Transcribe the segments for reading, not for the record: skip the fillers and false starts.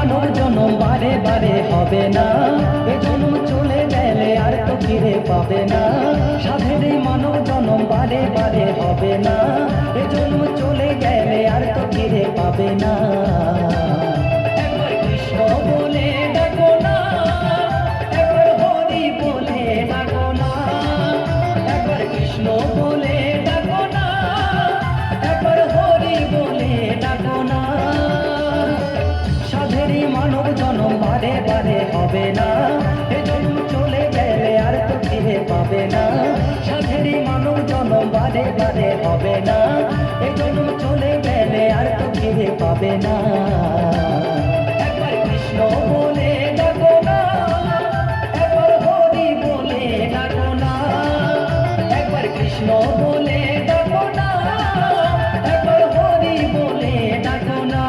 মানব জনম বারে বারে হবে না, এ জন্ম চলে গেলে আর তো ফিরে পাবে না। সাধের এই মানব জনম বারে বারে হবে না, এ জন্ম চলে গেলে আর তো ফিরে পাবে না। একবার কৃষ্ণ বলে ডাকো না, একবার হরি বলে ডাকো না, একবার কৃষ্ণ বলে ডাকো না, একবার হরি বলে ডাকো না। সাধেরই মানব জনম বারে বারে হবে না, এ জন্ম চলে গেলে আর তো ফিরে পাবে না। সাধেরই মানব জনম বারে বারে হবে না, এ জন্ম চলে গেলে আর তো ফিরে পাবে না। একবার কৃষ্ণ বলে ডাকো না, একবার হরি বলে ডাকো না, একবার কৃষ্ণ বলে ডাকো না, একবার হরি বলে ডাকো না।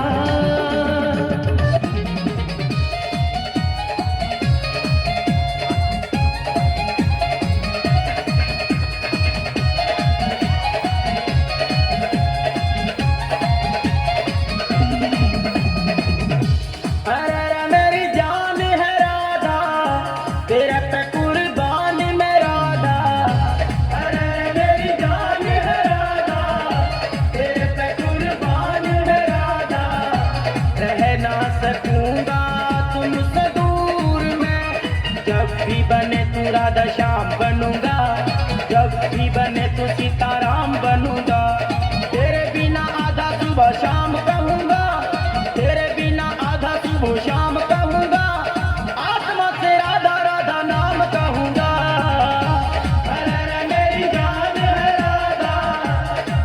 भी बने तू राधा श्याम बनूंगा, जब भी बने तू सीताराम बनूंगा। तेरे बिना आधा सुबह शाम कहूंगा, तेरे बिना आधा सुबह शाम कहूंगा, आत्मा से राधा राधा नाम कहूंगा। अरे मेरी जान है राधा,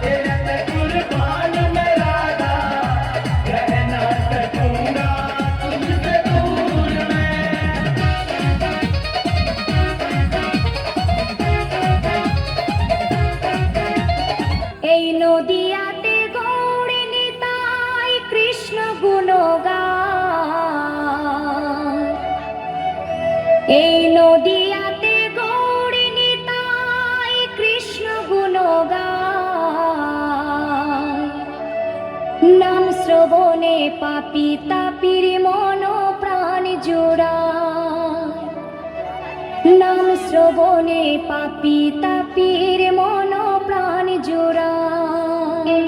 तेरे पे कुर्बान मैं राधा, रह ना सकूंगा तुझसे दूर मैं। এই নদিয়াতে গৌড়ে নিতাই কৃষ্ণ গুণগান, এই নদিয়াতে গৌড়ে নিতাই কৃষ্ণ গুণগান। নাম শ্রবণে পাপি তাপির মন প্রাণ জোড়ায়, নাম শ্রবণে পাপি তাপির মন প্রাণ জোড়ায়।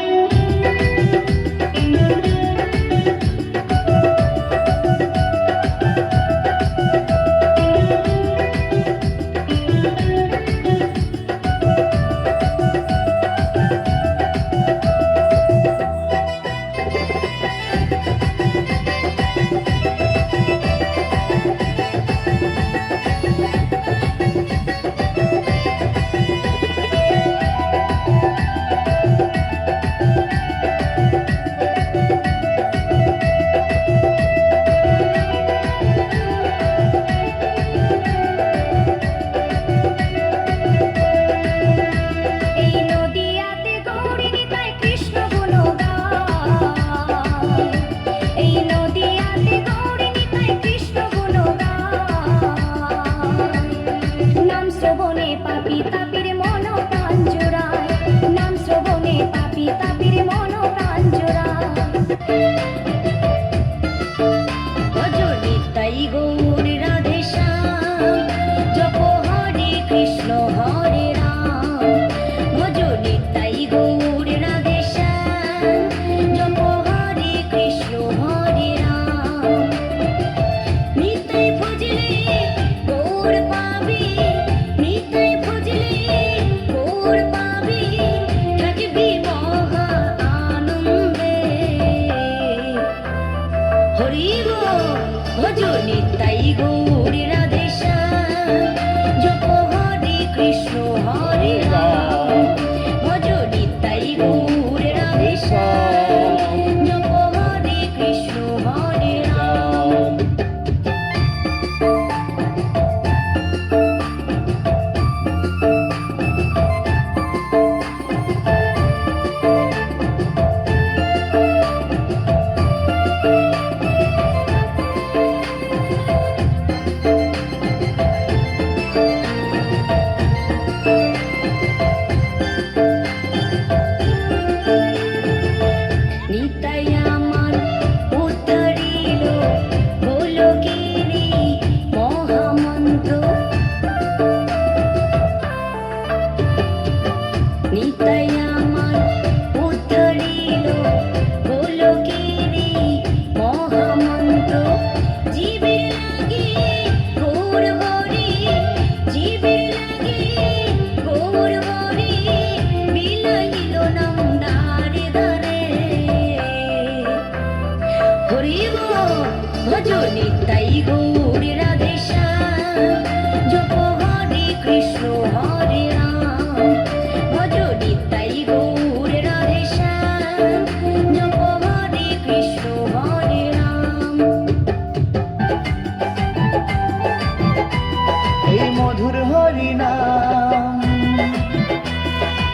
হরি নাম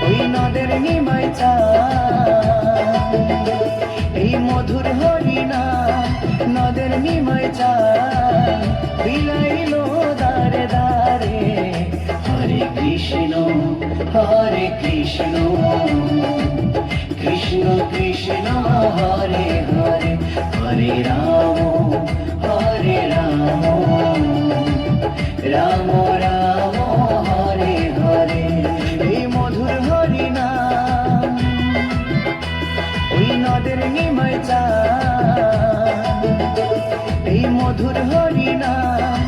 ওই নদের নিমাই চাঁদ এই মধুর হরি নাম নদের নিমাই চাঁদ বিলাইলো দারে দারে হরে কৃষ্ণ কৃষ্ণ কৃষ্ণ হরে হরে হরে রাম রাম রাম হরে হরে এই মধুর হরি নাম ওই নদের নিমাই চাঁদ এই মধুর হরি নাম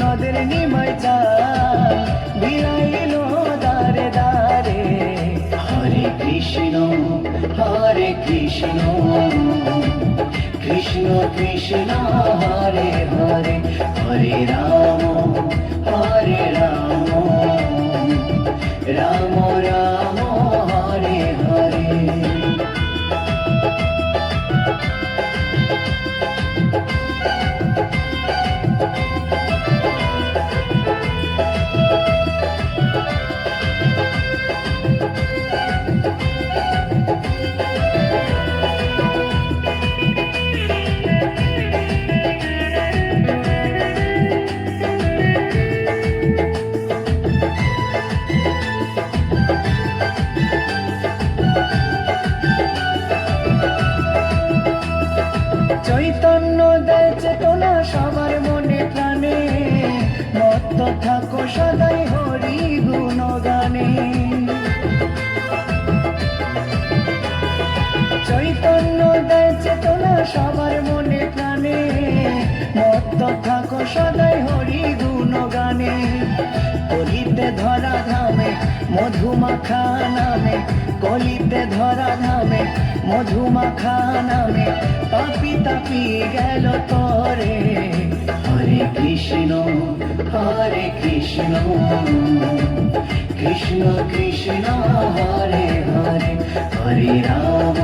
নদের নিমাই চাঁদ বিলাইলো দারে দারে হরে কৃষ্ণ কৃষ্ণ কৃষ্ণ হরে হরে হরে রাম রাম রাম হরে হরে চৈতন্য দেয় চেতনা সবার মনে প্রাণে মত্ত থাকো সদাই হরি গুণগানে চৈতন্য দেয় চেতনা সবার মনে প্রাণে মত্ত থাকো সদাই হরি গুণগানে কলিতে ধরা ধামে মধুমাখা নামে কলিতে ধরা ধামে মধুমাখা নামে পাপি তাপি গেল তোরে হরে কৃষ্ণ কৃষ্ণ কৃষ্ণ হরে হরে হরে রাম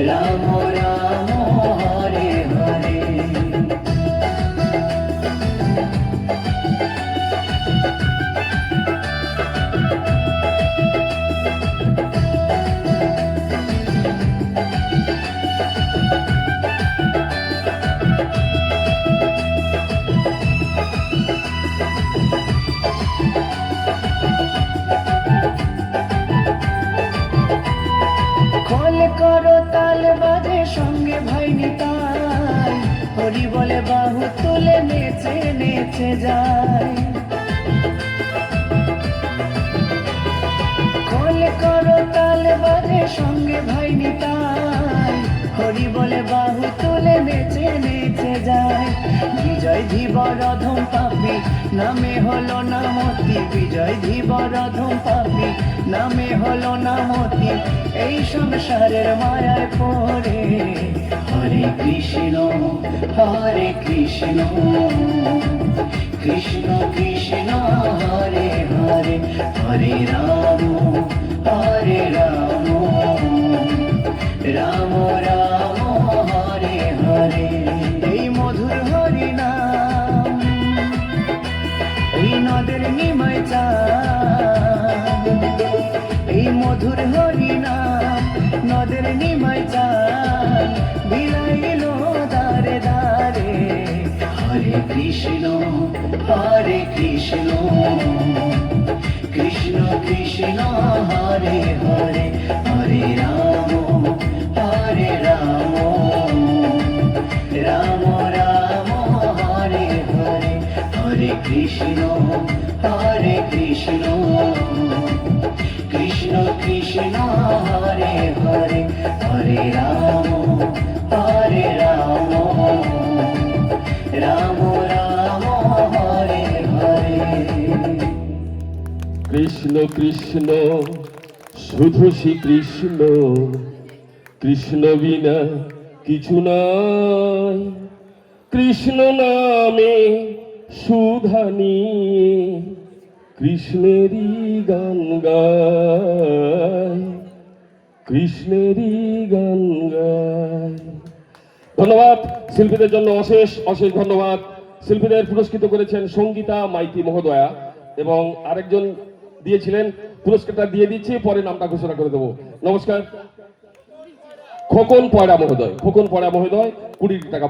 রাম রাম হরে হরে খোল করো তাল বাজে সঙ্গে ভাই নিতাই হরি বলে বাহু তুলে নেচে নেচে যায় খোল করো তাল বাজে সঙ্গে ভাই নিতাই হরি বলে বাহু তুলে নেচে নেচে যায় বিজয় ধীবরধম পাপি নামে হলো নামতি বিজয় ধীবরধম পাপি নামে হলো নামতি এই সংসারের মায়ায় পড়ে হরে কৃষ্ণ কৃষ্ণ কৃষ্ণ হরে হরে হরে রাম রাম রাম হরে হরে এই মধুর হরি নাম এই নদের নিমাই চাঁদ এই মধুর হরি নাম নদের নিমাই চাঁদ বিলাইলো দারে দারে হরে কৃষ্ণ কৃষ্ণ কৃষ্ণ হরে হরে হরে রাম রাম রাম হরে হরে হরে কৃষ্ণ কৃষ্ণ কৃষ্ণ হরে হরে হরে রাম রাম রাম হরে হরে কৃষ্ণ কৃষ্ণ শুধু শ্রীকৃষ্ণ কৃষ্ণ বিনা কিছু নাই কৃষ্ণ নামে সুধা নিয়ে কৃষ্ণেরই গান গায় কৃষ্ণেরই গান গায়। ধন্যবাদ শিল্পীদের জন্য অশেষ অশেষ ধন্যবাদ। শিল্পীদের পুরস্কৃত করেছেন সঙ্গীতা মাইতি মহোদয়া এবং আরেকজন দিয়েছিলেন, পুরস্কারটা দিয়ে দিচ্ছি, পরে নামটা ঘোষণা করে দেবো। নমস্কার, খোকন পয়রা মহোদয়, খোকন পয়রা মহোদয় 20 টাকা।